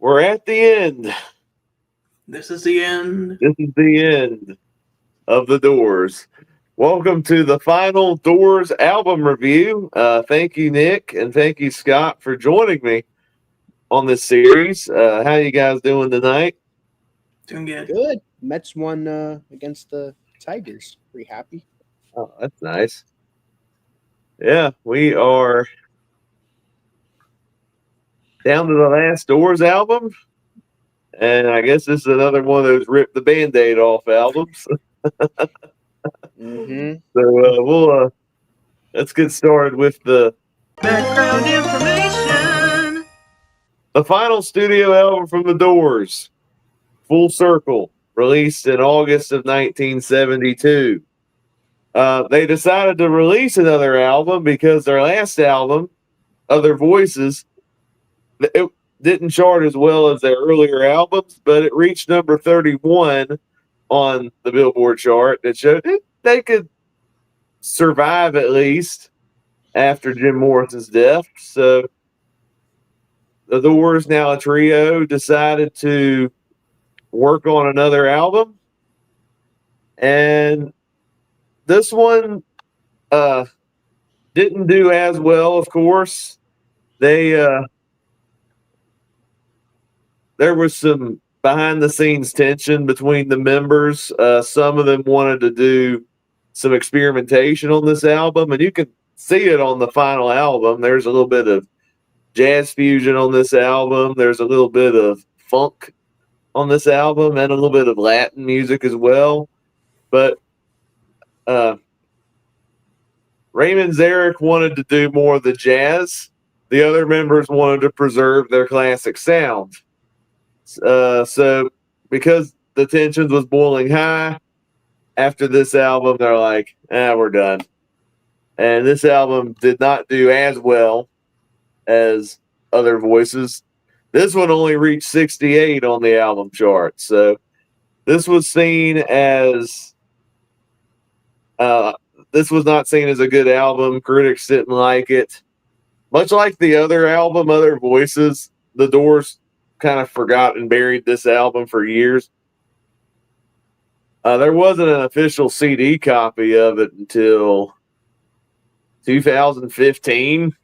we're at the end. This is the end. This is the end of the Doors. Welcome to the final Doors album review. Thank you, Nick, and thank you, Scott, for joining me on this series. How you guys doing tonight? Doing good. Good. Mets won against the Tigers. Pretty happy. Oh, that's nice. Yeah, we are down to the last Doors album. And I guess this is another one of those rip the Band-Aid off albums. Mm-hmm. So let's get started with the Background information. The final studio album from The Doors, Full Circle, released in August of 1972. They decided to release another album because their last album, Other Voices, it didn't chart as well as their earlier albums, but it reached number 31 on the Billboard chart. That showed they could survive at least after Jim Morrison's death. So the Doors, now a trio, decided to work on another album. And this one didn't do as well, of course. There was some behind-the-scenes tension between the members. Some of them wanted to do some experimentation on this album, and you can see it on the final album. There's a little bit of jazz fusion on this album. There's a little bit of funk on this album and a little bit of Latin music as well. But Raymond Zarek wanted to do more of the jazz. The other members wanted to preserve their classic sound. So because the tensions was boiling high, after this album, they're like, we're done. And this album did not do as well as Other Voices. This one only reached 68 on the album chart. So this was seen as this was not seen as a good album. Critics didn't like it. Much like the other album, Other Voices, the Doors kind of forgot and buried this album for years. There wasn't an official CD copy of it until 2015.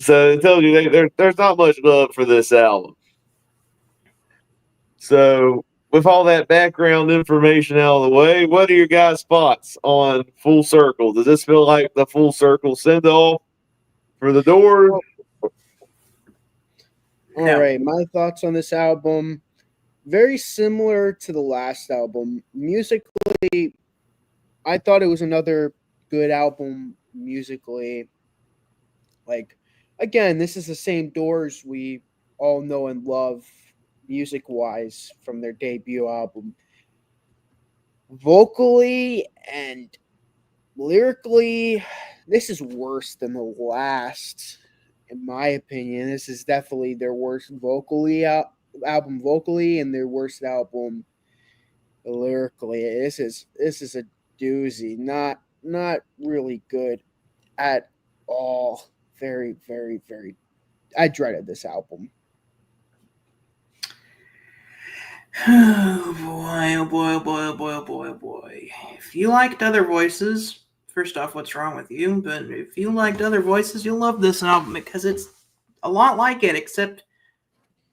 So it tells you there's not much love for this album. So with all that background information out of the way, what are your guys' thoughts on Full Circle? Does this feel like the Full Circle send-off for the Doors? All right, my thoughts on this album, very similar to the last album. Musically, I thought it was another good album musically. Like, again, this is the same Doors we all know and love music-wise from their debut album. Vocally and lyrically, this is worse than the last. In my opinion, this is definitely their worst album vocally and their worst album lyrically. This is a doozy. Not really good at all. Very, very, very. I dreaded this album. Oh boy, oh boy, oh boy, oh boy, oh boy, oh boy. If you liked Other Voices, first off, what's wrong with you? But if you liked Other Voices, you'll love this album because it's a lot like it, except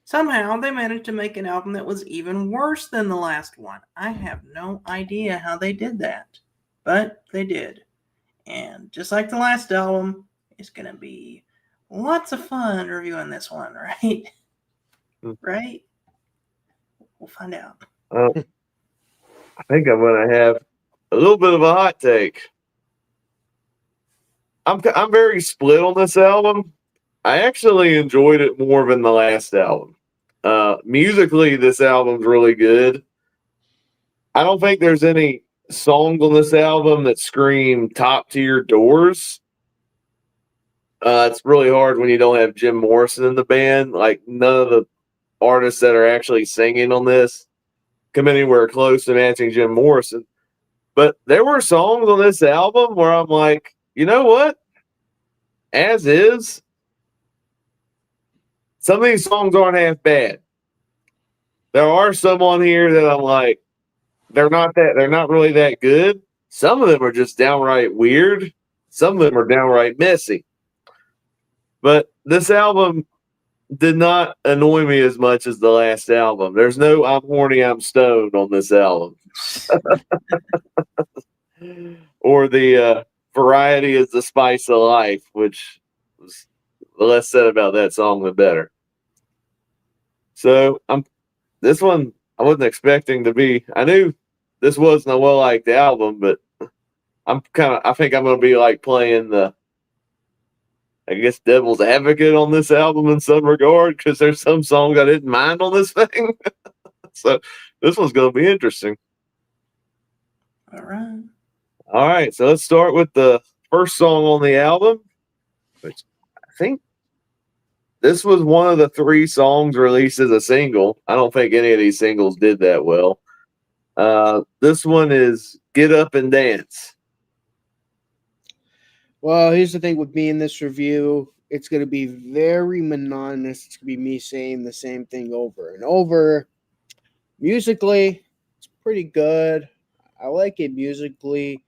somehow they managed to make an album that was even worse than the last one. I have no idea how they did that, but they did. And just like the last album, it's going to be lots of fun reviewing this one, right? Right? We'll find out. I think I'm going to have a little bit of a hot take. I'm very split on this album. I actually enjoyed it more than the last album. Musically, this album's really good. I don't think there's any songs on this album that scream top tier Doors. It's really hard when you don't have Jim Morrison in the band. Like, none of the artists that are actually singing on this come anywhere close to matching Jim Morrison. But there were songs on this album where I'm like, you know what? As is, some of these songs aren't half bad. There are some on here that I'm like, they're not really that good. Some of them are just downright weird. Some of them are downright messy. But this album did not annoy me as much as the last album. There's no I'm horny, I'm stoned on this album. Or the variety is the spice of life, which was the less said about that song, the better. So this one I wasn't expecting to be. I knew this wasn't a well-liked album, but I think I'm going to be like playing I guess devil's advocate on this album in some regard, because there's some songs I didn't mind on this thing. So this one's going to be interesting. All right. All right, so let's start with the first song on the album, which I think this was one of the 3 songs released as a single. I don't think any of these singles did that well. This one is Get Up and Dance. Well, here's the thing with me in this review. It's going to be very monotonous. It's going to be me saying the same thing over and over. Musically, it's pretty good. I like it musically.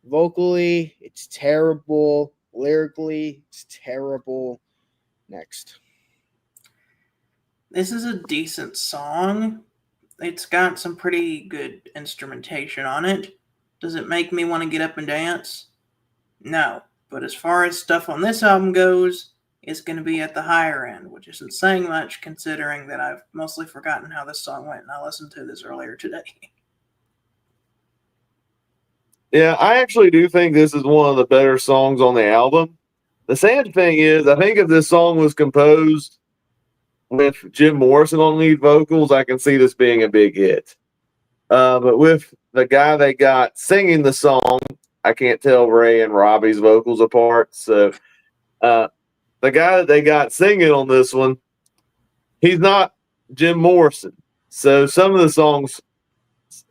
Vocally, it's terrible. Lyrically, it's terrible. Next. This is a decent song. It's got some pretty good instrumentation on it. Does it make me want to get up and dance? No. But as far as stuff on this album goes, it's going to be at the higher end, which isn't saying much considering that I've mostly forgotten how this song went and I listened to this earlier today. Yeah, I actually do think this is one of the better songs on the album. The sad thing is, I think if this song was composed with Jim Morrison on lead vocals, I can see this being a big hit. But with the guy they got singing the song, I can't tell Ray and Robbie's vocals apart. So the guy that they got singing on this one, he's not Jim Morrison. So some of the songs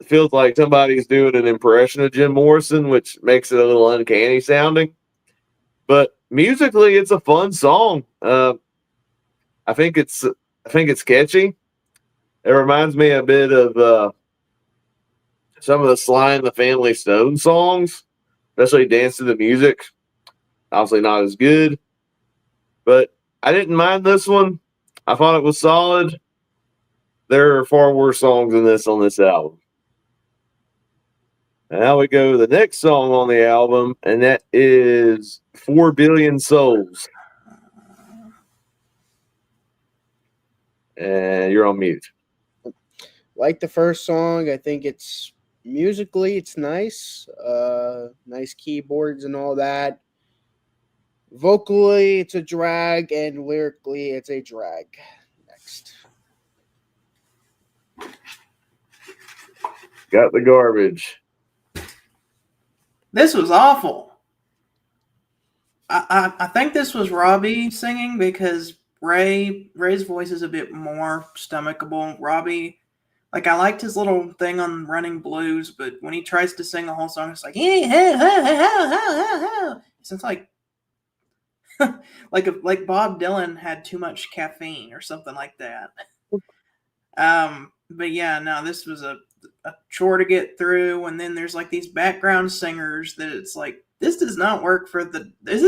feels like somebody's doing an impression of Jim Morrison, which makes it a little uncanny sounding. But musically, it's a fun song. I think it's catchy. It reminds me a bit of some of the Sly and the Family Stone songs, especially Dance to the Music. Obviously not as good, but I didn't mind this one. I thought it was solid. There are far worse songs than this on this album. And now we go to the next song on the album, and that is 4 Billion Souls. And you're on mute. Like the first song, I think it's musically it's nice. Nice keyboards and all that. Vocally, it's a drag, and lyrically, it's a drag. Next. Got the Garbage. This was awful. I think this was Robbie singing because Ray's voice is a bit more stomachable. Robbie, like, I liked his little thing on Running Blues, but when he tries to sing the whole song, it's like, it sounds like like Bob Dylan had too much caffeine or something like that. But yeah, no, this was a chore to get through, and then there's like these background singers that it's like, this does not work for the this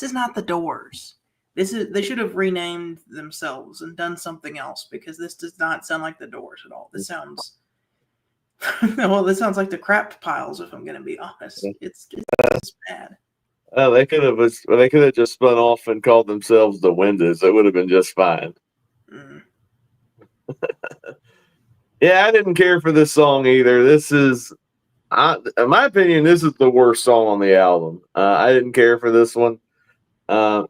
is not the Doors. They should have renamed themselves and done something else, because this does not sound like the Doors at all. This sounds this sounds like the Crap Piles, if I'm going to be honest. It's bad. They could have just spun off and called themselves the Windows. It would have been just fine. Mm. Yeah, I didn't care for this song either. This is, in my opinion, this is the worst song on the album. I didn't care for this one. The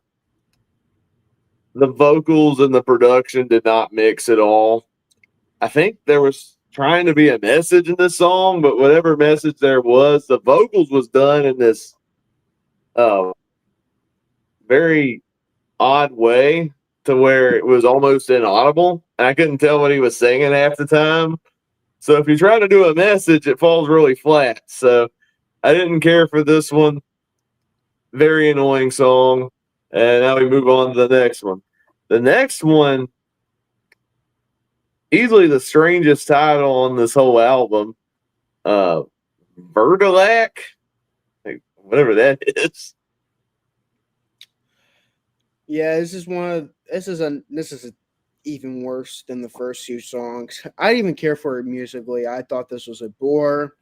vocals and the production did not mix at all. I think there was trying to be a message in this song, but whatever message there was, the vocals was done in this very odd way to where it was almost inaudible. And I couldn't tell what he was singing half the time. So if you're trying to do a message, it falls really flat. So I didn't care for this one. Very annoying song. And now we move on to the next one. The next one, easily the strangest title on this whole album, Vertilac, like, whatever that is. Yeah, this is even worse than the first two songs. I didn't even care for it musically. I thought this was a bore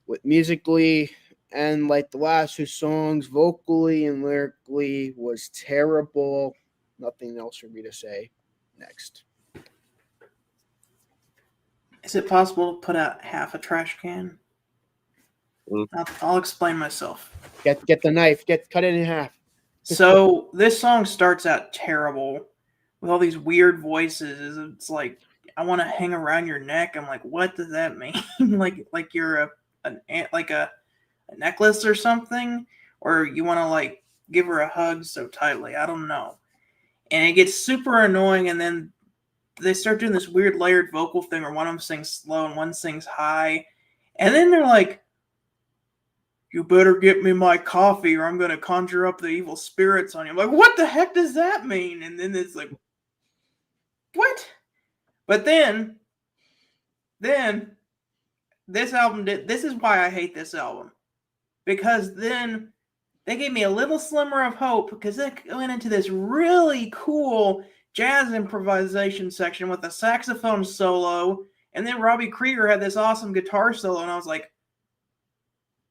with musically, and like the last two songs, vocally and lyrically was terrible. Nothing else for me to say. Next. Is it possible to put out half a trash can? I'll explain myself. Get the knife. Cut it in half. So this song starts out terrible with all these weird voices. It's like, I want to hang around your neck. I'm like, what does that mean? like you're a necklace or something, or you want to like give her a hug so tightly. I don't know. And it gets super annoying, and then they start doing this weird layered vocal thing where one of them sings slow and one sings high, and then they're like, you better get me my coffee or I'm going to conjure up the evil spirits on you. I'm like, what the heck does that mean? And then it's like, what? But then this album this is why I hate this album. Because then they gave me a little slimmer of hope because it went into this really cool jazz improvisation section with a saxophone solo. And then Robbie Krieger had this awesome guitar solo. And I was like,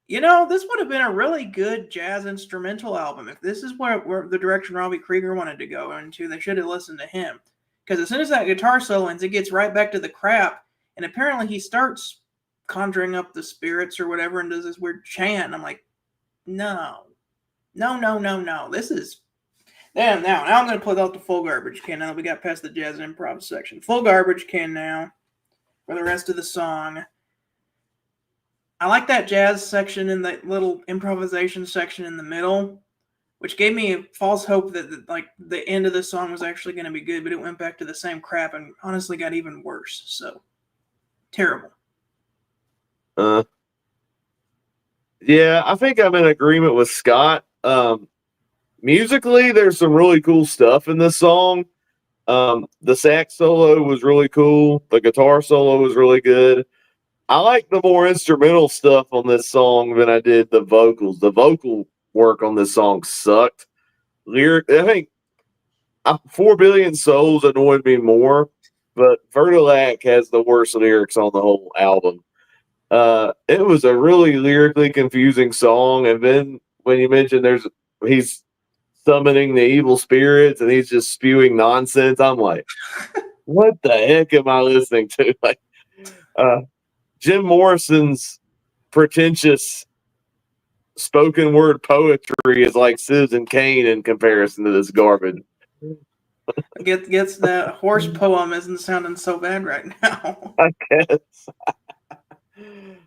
you know, this would have been a really good jazz instrumental album. If this is where the direction Robbie Krieger wanted to go into, they should have listened to him. Because as soon as that guitar solo ends, it gets right back to the crap. And apparently he starts conjuring up the spirits or whatever and does this weird chant. And I'm like, no. This is... Now I'm going to put out the full garbage can now that we got past the jazz improv section. Full garbage can now for the rest of the song. I like that jazz section in that little improvisation section in the middle, which gave me a false hope that like the end of the song was actually going to be good, but it went back to the same crap and honestly got even worse. So terrible. Yeah, I think I'm in agreement with Scott. Musically, there's some really cool stuff in this song. The sax solo was really cool. The guitar solo was really good. I like the more instrumental stuff on this song than I did the vocals. The vocal work on this song sucked. I think 4 Billion Souls annoyed me more, but Vertilac has the worst lyrics on the whole album. It was a really lyrically confusing song, and then when you mentioned he's summoning the evil spirits and he's just spewing nonsense, I'm like, what the heck am I listening to? Like, Jim Morrison's pretentious spoken word poetry is like Citizen Kane in comparison to this garbage. Gets that horse poem isn't sounding so bad right now. I guess.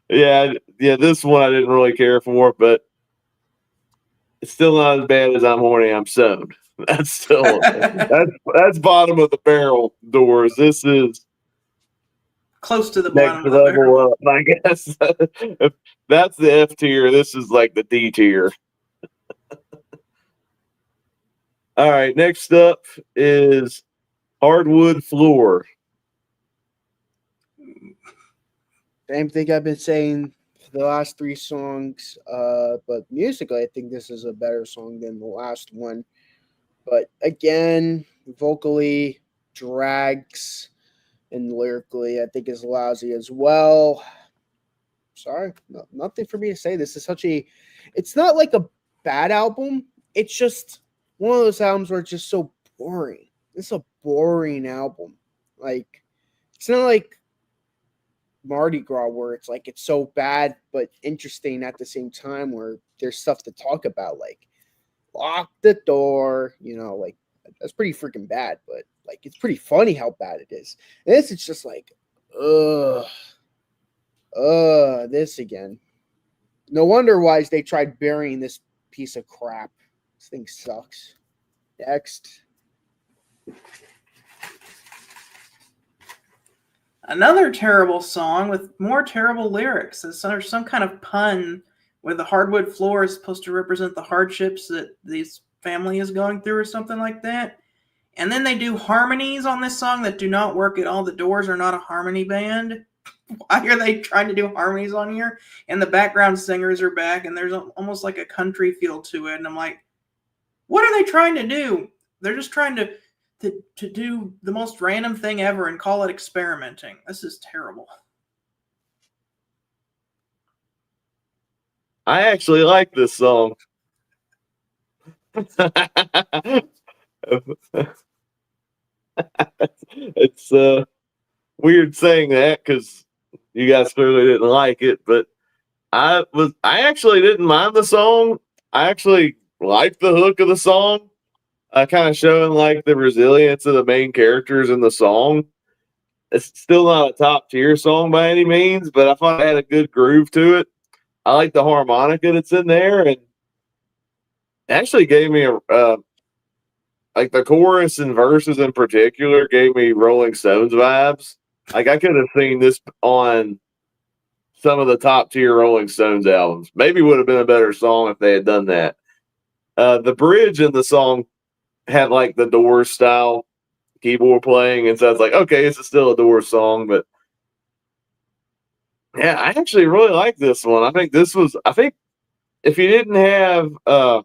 Yeah, this one I didn't really care for, but it's still not as bad as I'm horny, I'm stoned. That's still that's bottom of the barrel, Doors. This is close to the next bottom of the level barrel. up, I guess. If that's the F tier, this is like the D tier. All right, next up is Hardwood Floor. Same thing I've been saying for the last three songs. But musically, I think this is a better song than the last one. But again, vocally drags, and lyrically, I think is lousy as well. Sorry, nothing for me to say. This is it's not like a bad album. It's just one of those albums where it's just so boring. It's a boring album. Like, it's not like Mardi Gras where it's like it's so bad but interesting at the same time, where there's stuff to talk about, like lock the door, like that's pretty freaking bad, but like it's pretty funny how bad it is. And this, it's just like this again. No wonder why they tried burying this piece of crap. This thing sucks. Next. Another terrible song with more terrible lyrics. There's some kind of pun where the hardwood floor is supposed to represent the hardships that this family is going through or something like that. And then they do harmonies on this song that do not work at all. The Doors are not a harmony band. Why are they trying to do harmonies on here? And the background singers are back, and there's almost like a country feel to it. And I'm like, what are they trying to do? They're just trying to do the most random thing ever and call it experimenting. This is terrible. I actually like this song. It's weird saying that because you guys clearly didn't like it, but I actually didn't mind the song. I actually liked the hook of the song, kind of showing like the resilience of the main characters in the song. It's still not a top tier song by any means, but I thought it had a good groove to it. I like the harmonica that's in there, and it actually gave me a like the chorus and verses in particular gave me Rolling Stones vibes. Like I could have seen this on some of the top tier Rolling Stones albums. Maybe would have been a better song if they had done that. The bridge in the song had like the Doors style keyboard playing, and so it's like, okay, this is still a Doors song, but yeah, I actually really like this one. I think if you didn't have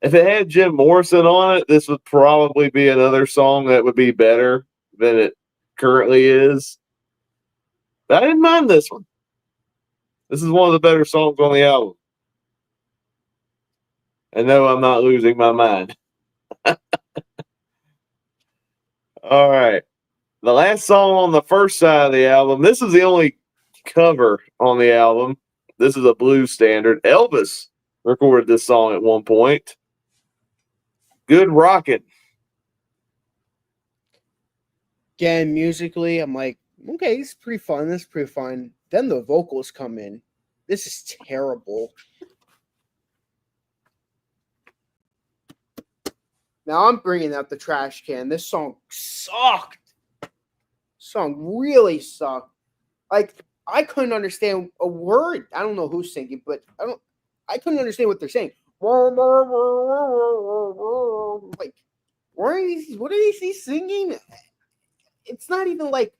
if it had Jim Morrison on it, this would probably be another song that would be better than it currently is. But I didn't mind this one. This is one of the better songs on the album. And no, I'm not losing my mind. All right. The last song on the first side of the album, this is the only cover on the album. This is a blues standard. Elvis recorded this song at one point. Good Rockin'. Again, musically, I'm like, okay, this is pretty fun. This is pretty fun. Then the vocals come in. This is terrible. Now I'm bringing out the trash can. This song sucked. Song really sucked. Like I couldn't understand a word. I don't know who's singing, but I couldn't understand what they're saying. Like, what are these singing? It's not even like.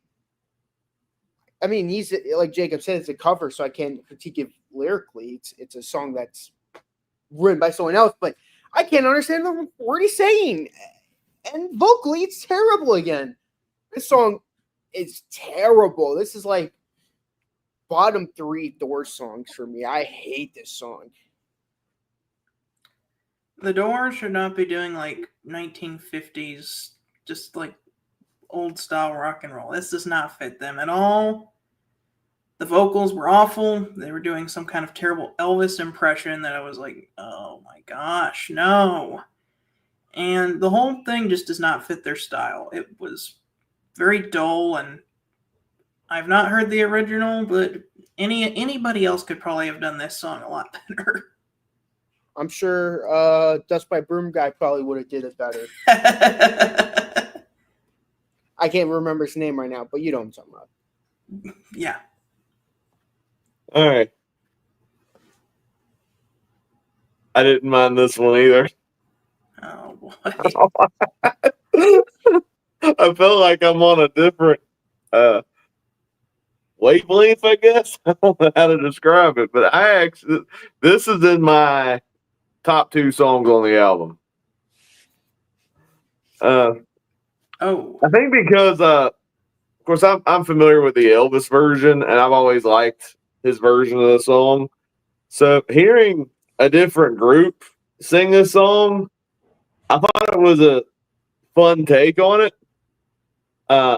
I mean, he's like Jacob said, it's a cover, so I can't critique it lyrically. It's a song that's written by someone else, but I can't understand the word he's saying. And vocally, it's terrible again. This song is terrible. This is like bottom 3 Doors songs for me. I hate this song. The Doors should not be doing like 1950s, just like old style rock and roll. This does not fit them at all. The vocals were awful. They were doing some kind of terrible Elvis impression that I was like, oh my gosh, no. And the whole thing just does not fit their style. It was very dull, and I've not heard the original, but anybody else could probably have done this song a lot better. I'm sure Dust by Broom guy probably would have did it better. I can't remember his name right now, but you know what I'm talking about. Yeah. All right. I didn't mind this one either. Oh boy. I feel like I'm on a different wavelength, I guess. I don't know how to describe it, but this is in my top 2 songs on the album. I think because, of course, I'm familiar with the Elvis version, and I've always liked his version of the song. So hearing a different group sing this song, I thought it was a fun take on it. I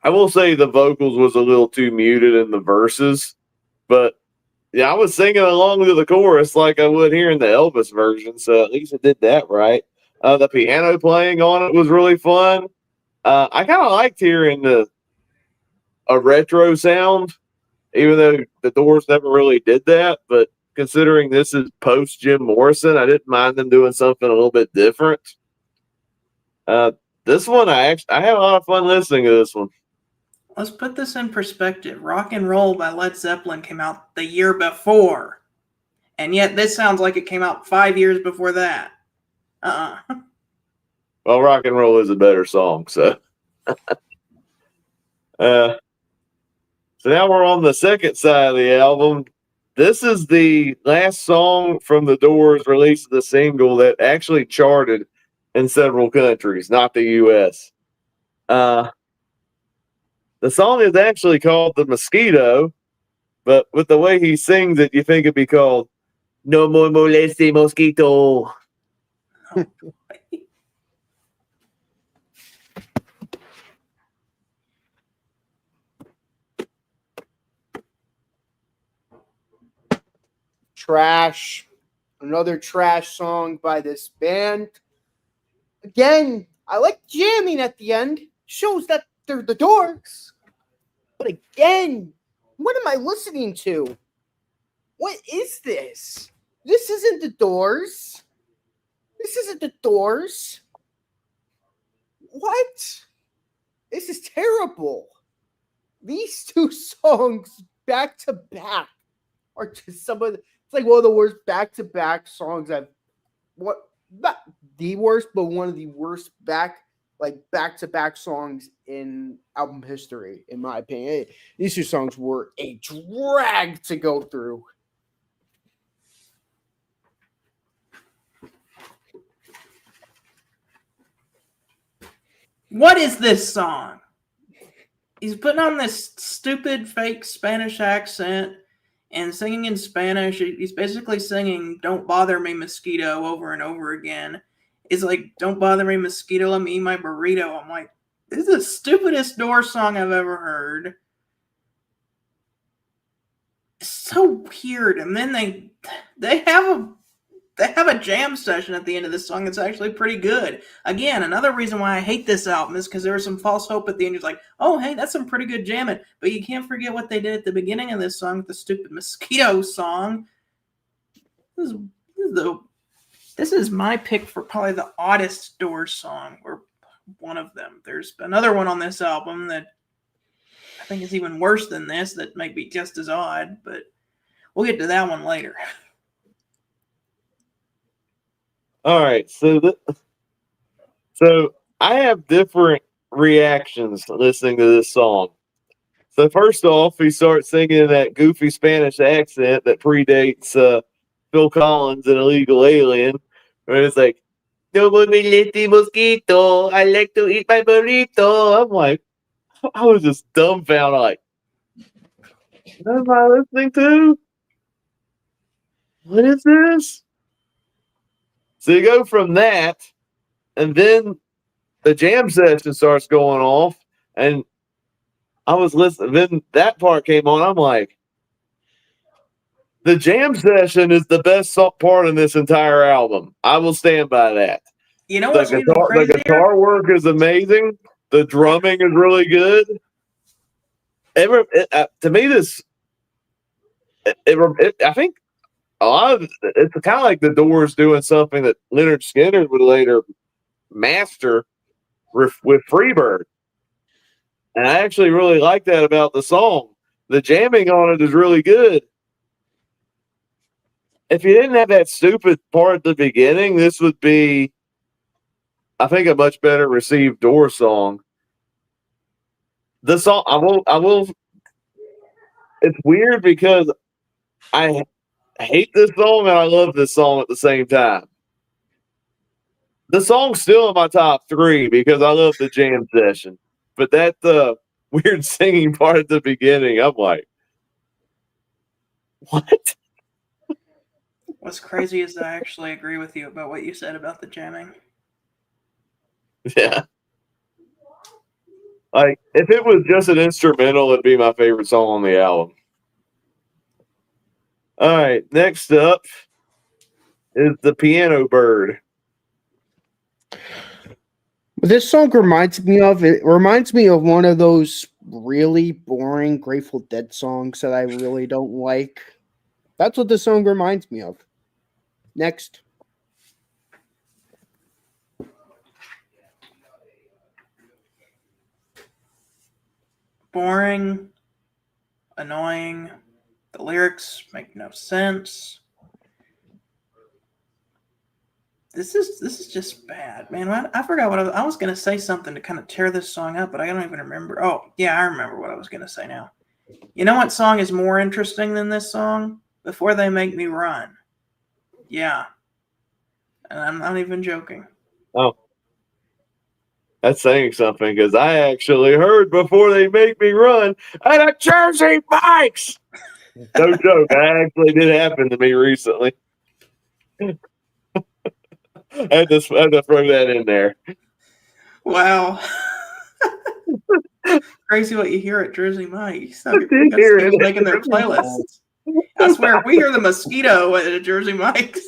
will say the vocals was a little too muted in the verses, but yeah, I was singing along to the chorus like I would hearing the Elvis version, so at least it did that right. The piano playing on it was really fun. I kind of liked hearing a retro sound, even though the Doors never really did that. But considering this is post Jim Morrison, I didn't mind them doing something a little bit different. This one, I had a lot of fun listening to this one. Let's put this in perspective. Rock and Roll by Led Zeppelin came out the year before. And yet this sounds like it came out 5 years before that. Well, rock and roll is a better song, so. So now we're on the second side of the album. This is the last song from the Doors released as a single that actually charted in several countries, not the U.S. The song is actually called "The Mosquito," but with the way he sings it, you think it'd be called "No More Moleste Mosquito." Trash. Another trash song by this band. Again, I like jamming at the end. Shows that they're the Doors. But again, what am I listening to? What is this? This isn't the Doors. This isn't the Doors. What? This is terrible. These two songs back to back are just some of the, it's like one of the worst back to back songs I've, what, not the worst, but one of the worst back to back songs in album history, in my opinion. These two songs were a drag to go through. What is this song? He's putting on this stupid fake Spanish accent and singing in Spanish. He's basically singing "Don't Bother Me, Mosquito" over and over again. It's like, "Don't bother me, mosquito, let me eat my burrito." I'm like, this is the stupidest Doors song I've ever heard. It's so weird. And then they have a jam session at the end of this song that's actually pretty good. Again, another reason why I hate this album is because there was some false hope at the end. You're like, oh, hey, that's some pretty good jamming. But you can't forget what they did at the beginning of this song with the stupid Mosquito song. This is my pick for probably the oddest Doors song, or one of them. There's another one on this album that I think is even worse than this that might be just as odd, but we'll get to that one later. All right, so I have different reactions listening to this song. So first off, he starts singing in that goofy Spanish accent that predates Phil Collins and Illegal Alien, where it's like, "No more militi mosquito, I like to eat my burrito." I'm like, I was just dumbfounded, like, what am I listening to? What is this? So you go from that, and then the jam session starts going off, and I was listening. Then that part came on. I'm like, the jam session is the best part in this entire album. I will stand by that. You know what's even crazier? The guitar work is amazing. The drumming is really good. To me, I think a lot of it's kind of like the Doors doing something that Leonard Skinner would later master with Freebird. And I actually really like that about the song. The jamming on it is really good. If you didn't have that stupid part at the beginning, this would be, I think, a much better received Doors song. The song, I will. It's weird because I hate this song and I love this song at the same time. The song's still in my top 3 because I love the jam session. But that weird singing part at the beginning, I'm like, what? What's crazy is I actually agree with you about what you said about the jamming. Yeah. Like, if it was just an instrumental, it'd be my favorite song on the album. All right, next up is The Piano Bird. This song reminds me of one of those really boring Grateful Dead songs that I really don't like. That's what this song reminds me of. Next. Boring, annoying, the lyrics make no sense. This is just bad, man. I forgot what I was gonna say something to kind of tear this song up, but I don't even remember. Oh, yeah, I remember what I was gonna say now. You know what song is more interesting than this song? Before They Make Me Run. Yeah. And I'm not even joking. Oh, that's saying something because I actually heard Before They Make Me Run at a Jersey Mike's. No joke. That actually did happen to me recently. I had to throw that in there. Wow. Crazy what you hear at Jersey Mike's. I did hear it. Making their playlists. I swear, if we hear the mosquito at a Jersey Mike's.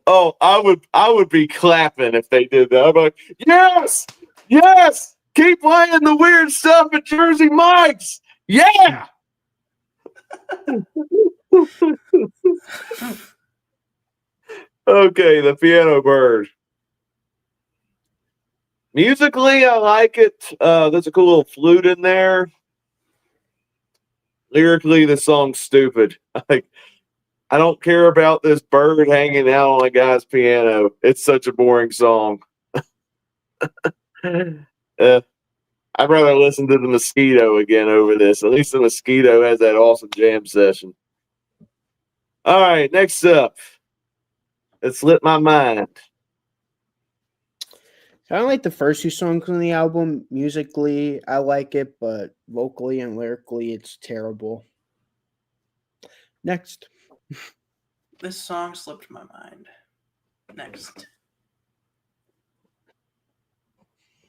Oh, I would be clapping if they did that. I'm like, yes, yes, keep playing the weird stuff at Jersey Mike's. Yeah. Okay, the Piano Bird. Musically, I like it. There's a cool little flute in there. Lyrically, the song's stupid. Like, I don't care about this bird hanging out on a guy's piano. It's such a boring song. I'd rather listen to the Mosquito again over this. At least the Mosquito has that awesome jam session. All right, next up. It slipped my mind. I don't like the first two songs on the album. Musically, I like it, but vocally and lyrically, it's terrible. Next. This song slipped my mind. Next.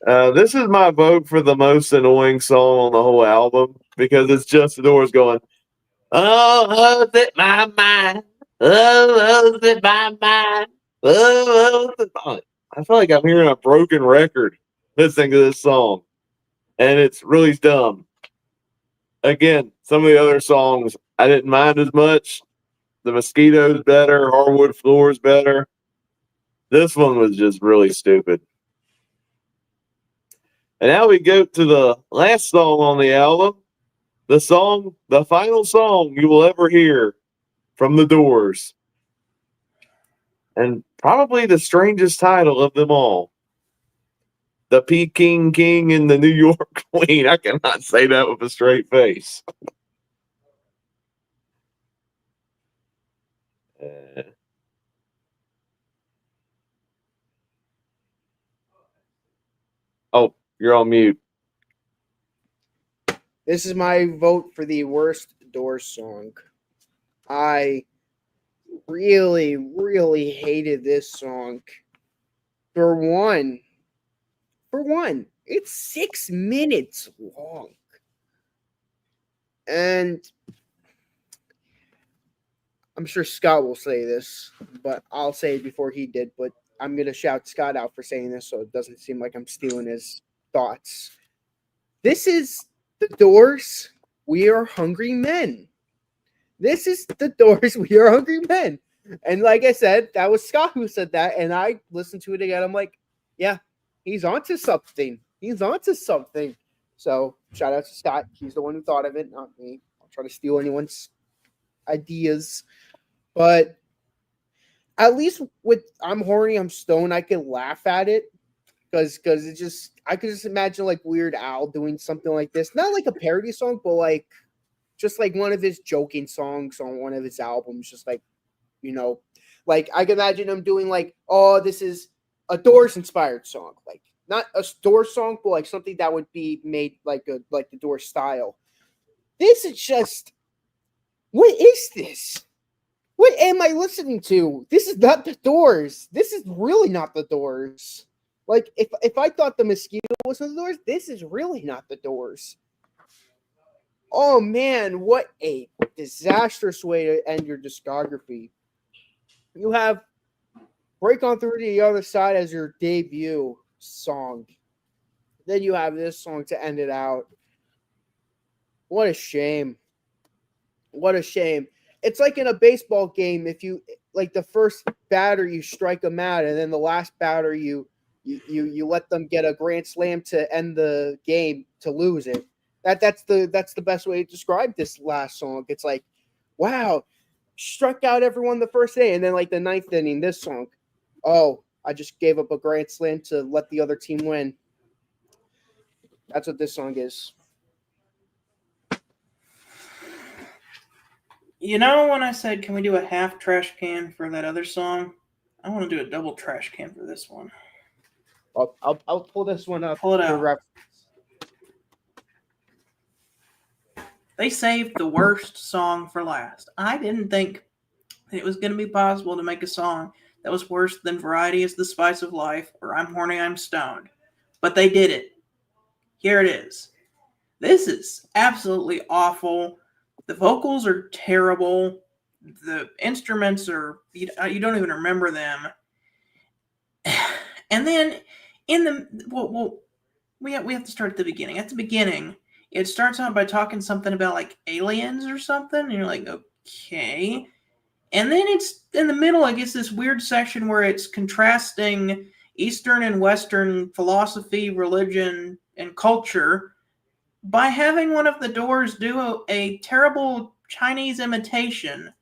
This is my vote for the most annoying song on the whole album because it's just the Doors going, oh, is it my mind? Oh, is it my mind? Oh, is it my... I feel like I'm hearing a broken record listening to this song, and it's really dumb. Again, some of the other songs I didn't mind as much. The Mosquito's better. Hardwood Floor's better. This one was just really stupid. And now we go to the last song on the album. The final song you will ever hear from the Doors. And probably the strangest title of them all. The Peking King and the New York Queen. I cannot say that with a straight face. Oh, you're on mute. This is my vote for the worst Doors song. I really, really hated this song. For one, it's 6 minutes long. And I'm sure Scott will say this, but I'll say it before he did. But I'm going to shout Scott out for saying this so it doesn't seem like I'm stealing his thoughts. This is the Doors, We Are Hungry Men. This is the Doors, We Are Hungry Men. And like I said, that was Scott who said that. And I listened to it again. I'm like, yeah, he's onto something. He's onto something. So shout out to Scott. He's the one who thought of it, not me. I'll try to steal anyone's ideas. But at least with I'm Horny, I'm Stoned, I can laugh at it. Because it just, I could just imagine like Weird Al doing something like this. Not like a parody song, but like just like one of his joking songs on one of his albums. Just like, you know, like I can imagine him doing like, oh, this is a Doors inspired song. Like not a Doors song, but like something that would be made like the Doors style. This is just, what is this? What am I listening to? This is not the Doors. This is really not the Doors. Like, if I thought the Mosquito was the Doors, this is really not the Doors. Oh, man, what a disastrous way to end your discography. You have Break On Through to the Other Side as your debut song. Then you have this song to end it out. What a shame. What a shame. It's like in a baseball game, if you, like the first batter, you strike them out, and then the last batter, you let them get a grand slam to end the game to lose it. That's the best way to describe this last song. It's like, wow, struck out everyone the first day, and then like the ninth inning, this song. Oh, I just gave up a grand slam to let the other team win. That's what this song is. You know, when I said, can we do a half trash can for that other song? I want to do a double trash can for this one. I'll pull this one up. Pull it for out. reference. They saved the worst song for last. I didn't think it was going to be possible to make a song that was worse than Variety is the Spice of Life or I'm Horny, I'm Stoned. But they did it. Here it is. This is absolutely awful. The vocals are terrible. The instruments are, you don't even remember them. And then in the, we have to start at the beginning. At the beginning, it starts out by talking something about like aliens or something. And you're like, okay. And then it's in the middle, I guess, this weird section where it's contrasting Eastern and Western philosophy, religion, and culture by having one of the Doors do a terrible Chinese imitation.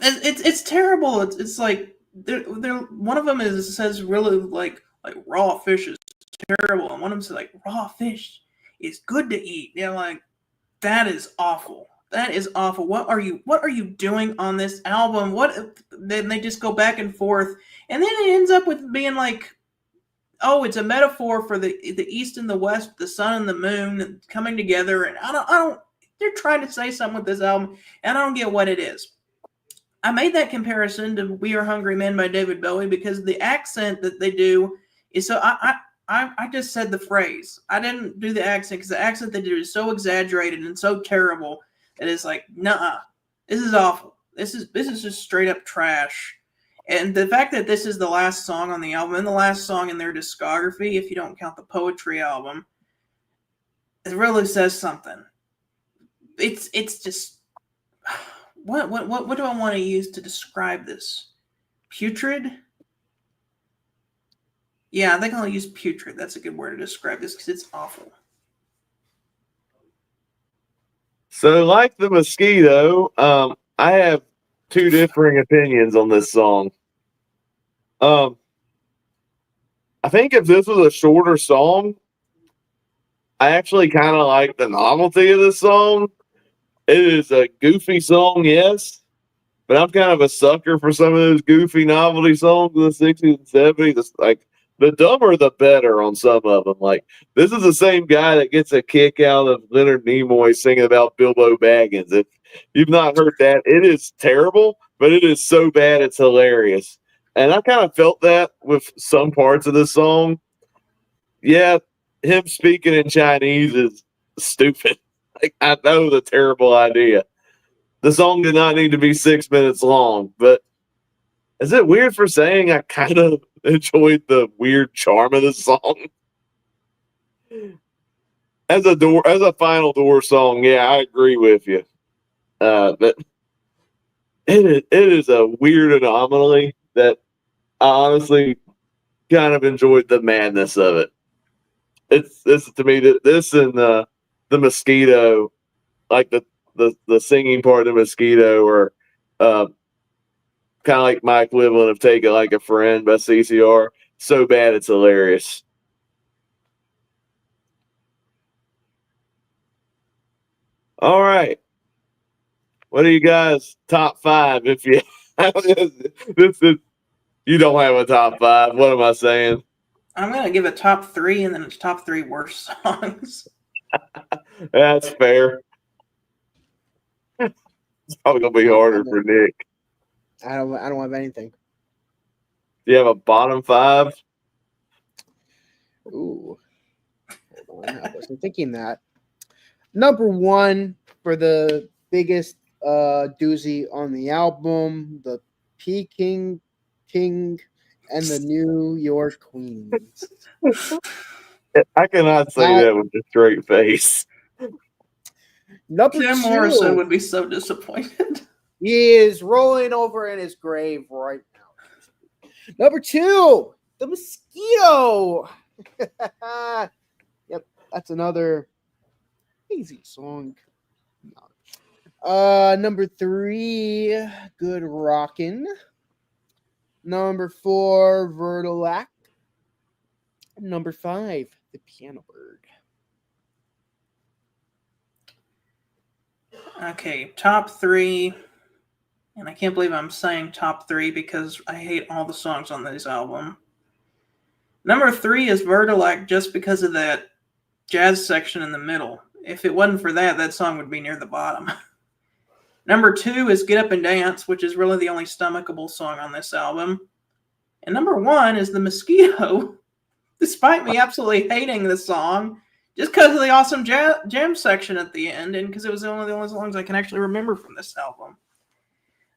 It's terrible. It's like they're one of them says really like raw fish is terrible, and one of them says like raw fish is good to eat. They're like, that is awful. That is awful. What are you doing on this album? Then they just go back and forth, and then it ends up with being like, oh, it's a metaphor for the East and the West, the sun and the moon coming together, and I don't. They're trying to say something with this album, and I don't get what it is. I made that comparison to "We Are Hungry Men" by David Bowie because the accent that they do is so. I just said the phrase. I didn't do the accent because the accent they do is so exaggerated and so terrible. It is like, nah, this is awful. This is just straight up trash. And the fact that this is the last song on the album and the last song in their discography, if you don't count the poetry album, it really says something. It's just what do I want to use to describe this? Putrid? Yeah, I think I'll use putrid. That's a good word to describe this because it's awful. So, like the Mosquito, I have two differing opinions on this song. I think if this was a shorter song, I actually kind of like the novelty of this song. It is a goofy song, yes, but I'm kind of a sucker for some of those goofy novelty songs in the 60s and 70s. It's like the dumber the better on some of them. Like, this is the same guy that gets a kick out of Leonard Nimoy singing about Bilbo Baggins. If you've not heard that, it is terrible, but it is so bad it's hilarious. And I kind of felt that with some parts of the song. Yeah, him speaking in Chinese is stupid. Like, I know it's a terrible idea. The song did not need to be 6 minutes long, but is it weird for saying I kind of enjoyed the weird charm of the song? As a final Door song, yeah, I agree with you. But it is a weird anomaly that I honestly kind of enjoyed the madness of it. It's to me that this and the Mosquito, like the singing part of the Mosquito, or kind of like my equivalent of Take It Like a Friend by CCR. So bad it's hilarious. All right. What are you guys' top five? If you this is, you don't have a top five. What am I saying? I'm gonna give a top three, and then it's top three worst songs. That's fair. It's probably gonna be harder for Nick. I don't have anything. Do you have a bottom five? Ooh. Hold on. I wasn't thinking that. Number one for the biggest doozy on the album, the Peking King and the New York Queens. I cannot say that with a straight face. Number Jim two, Morrison would be so disappointed. he is rolling over in his grave right now. Number two, the Mosquito. Yep, that's another easy song. Number 3, Good Rockin'. Number 4, Vertilac. Number 5, The Piano Bird. Okay, top 3. And I can't believe I'm saying top 3 because I hate all the songs on this album. Number 3 is Vertilac just because of that jazz section in the middle. If it wasn't for that, that song would be near the bottom. Number 2 is Get Up and Dance, which is really the only stomachable song on this album. And number 1 is The Mosquito, despite me absolutely hating the song, just because of the awesome jam section at the end, and because it was one of the only songs I can actually remember from this album.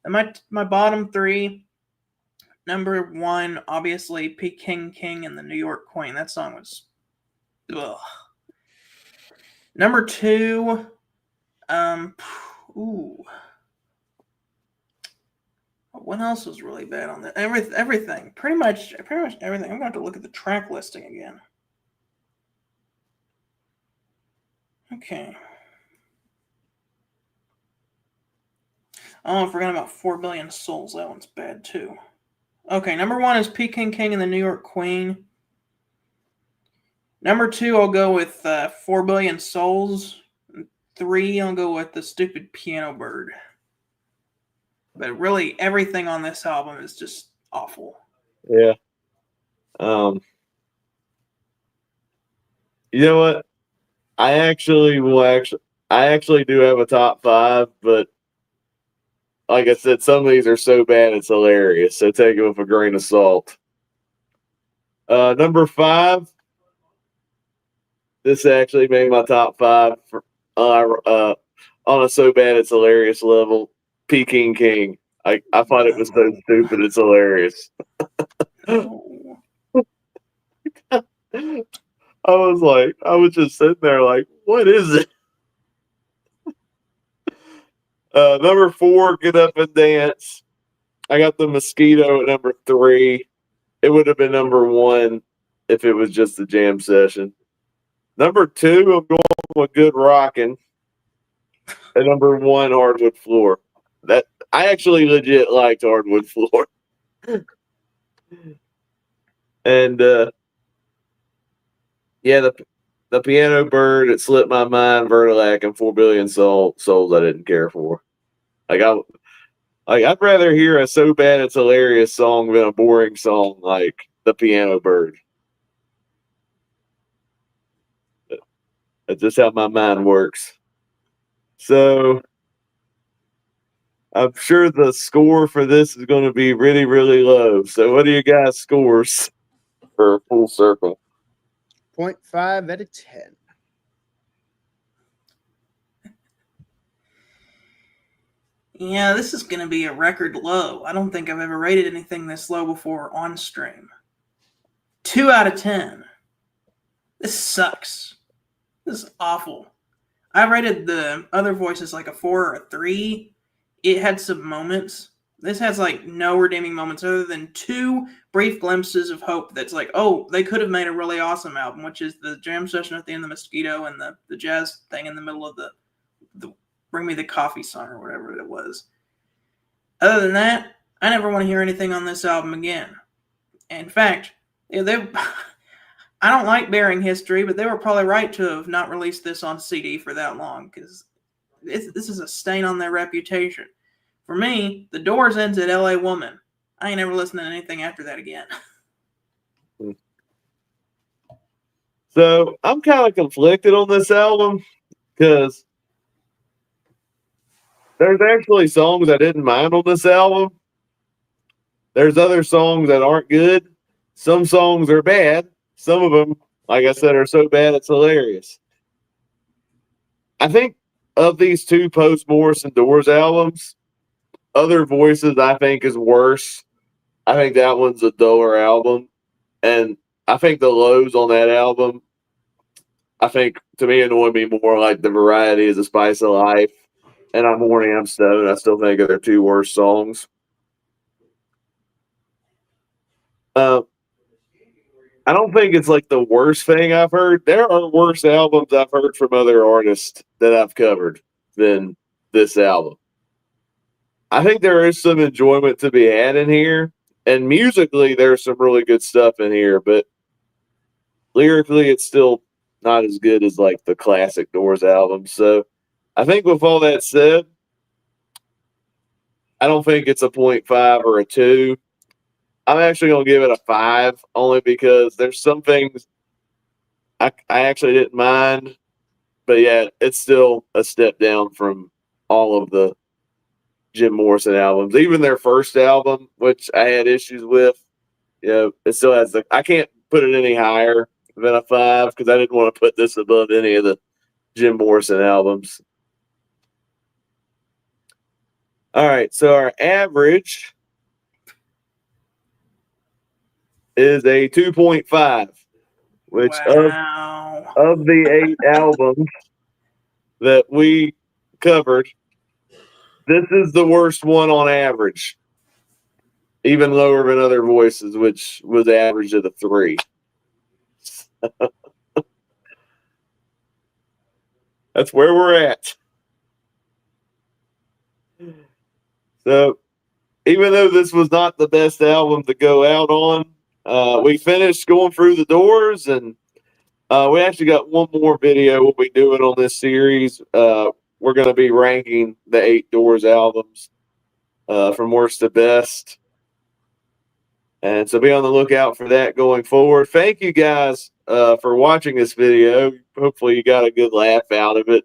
And my bottom 3, number 1, obviously, Peking King and the New York Queen. That song was, ugh. Number 2, what else was really bad on that? Everything. Pretty much everything. I'm going to have to look at the track listing again. Okay. Oh, I forgot about 4 Billion Souls. That one's bad too. Okay, number 1 is Peking King and the New York Queen. Number 2, I'll go with 4 Billion Souls. 3, I'll go with The Stupid Piano Bird. But really, everything on this album is just awful. Yeah. You know what? I actually do have a top 5, but like I said, some of these are so bad it's hilarious. So take it with a grain of salt. Number 5. This actually made my top 5 on a so bad it's hilarious level. Peking King. I thought it was so stupid it's hilarious. I was just sitting there like, what is it? Number 4, Get Up and Dance. I got The Mosquito at number 3. It would have been number 1 if it was just the jam session. Number 2, I'm going with Good Rockin'. At number 1, Hardwood Floor. That I actually legit liked Hardwood Floor. And yeah, the Piano Bird, it slipped my mind. Vertilac and 4 Billion Souls I didn't care for. I'd rather hear a so bad it's hilarious song than a boring song like the Piano Bird. That's just how my mind works. So I'm sure the score for this is going to be really, really low. So what are you guys' scores for Full Circle? 0.5 out of 10. Yeah, this is going to be a record low. I don't think I've ever rated anything this low before on stream. 2 out of 10. This sucks. This is awful. I rated the other voices like a 4 or a 3. It had some moments. This has like no redeeming moments other than 2 brief glimpses of hope that's like, oh, they could have made a really awesome album, which is the jam session at the end of the Mosquito and the jazz thing in the middle of the Bring Me the Coffee song or whatever it was. Other than that, I never want to hear anything on this album again. In fact, I don't like Bearing History, but they were probably right to have not released this on CD for that long because this is a stain on their reputation. For me, The Doors ends at LA Woman. I ain't never listened to anything after that again. So I'm kind of conflicted on this album because there's actually songs I didn't mind on this album. There's other songs that aren't good. Some songs are bad. Some of them, like I said, are so bad it's hilarious. I think of these 2 post Morrison Doors albums, Other Voices I think is worse. I think that one's a duller album. And I think the lows on that album, I think to me annoy me more like The Variety is a Spice of Life and I'm Horny, I'm Stoned. I still think they're 2 worst songs. I don't think it's like the worst thing I've heard. There are worse albums I've heard from other artists that I've covered than this album. I think there is some enjoyment to be had in here, and musically there's some really good stuff in here, but lyrically it's still not as good as like the classic Doors album. So I think with all that said, I don't think it's a 0.5 or a 2. I'm actually going to give it a 5, only because there's some things I actually didn't mind, but yeah, it's still a step down from all of the Jim Morrison albums. Even their first album, which I had issues with, it still has I can't put it any higher than a 5 because I didn't want to put this above any of the Jim Morrison albums. All right, so our average is a 2.5, which Wow. of the 8 albums that we covered, this is the worst one on average, even lower than Other Voices, which was average of a 3. That's where we're at. So, even though this was not the best album to go out on, we finished going through the Doors, and we actually got one more video we'll be doing on this series. We're going to be ranking the 8 Doors albums from worst to best. And so be on the lookout for that going forward. Thank you guys for watching this video. Hopefully you got a good laugh out of it.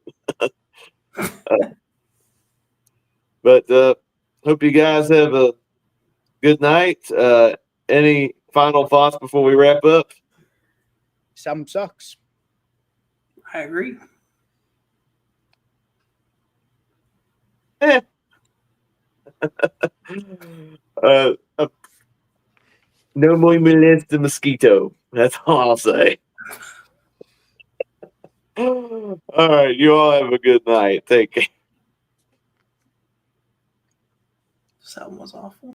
But hope you guys have a good night. Any final thoughts before we wrap up? Some sucks. I agree. No more molest the mosquito. That's all I'll say. All right, you all have a good night. Take care. This album was awful.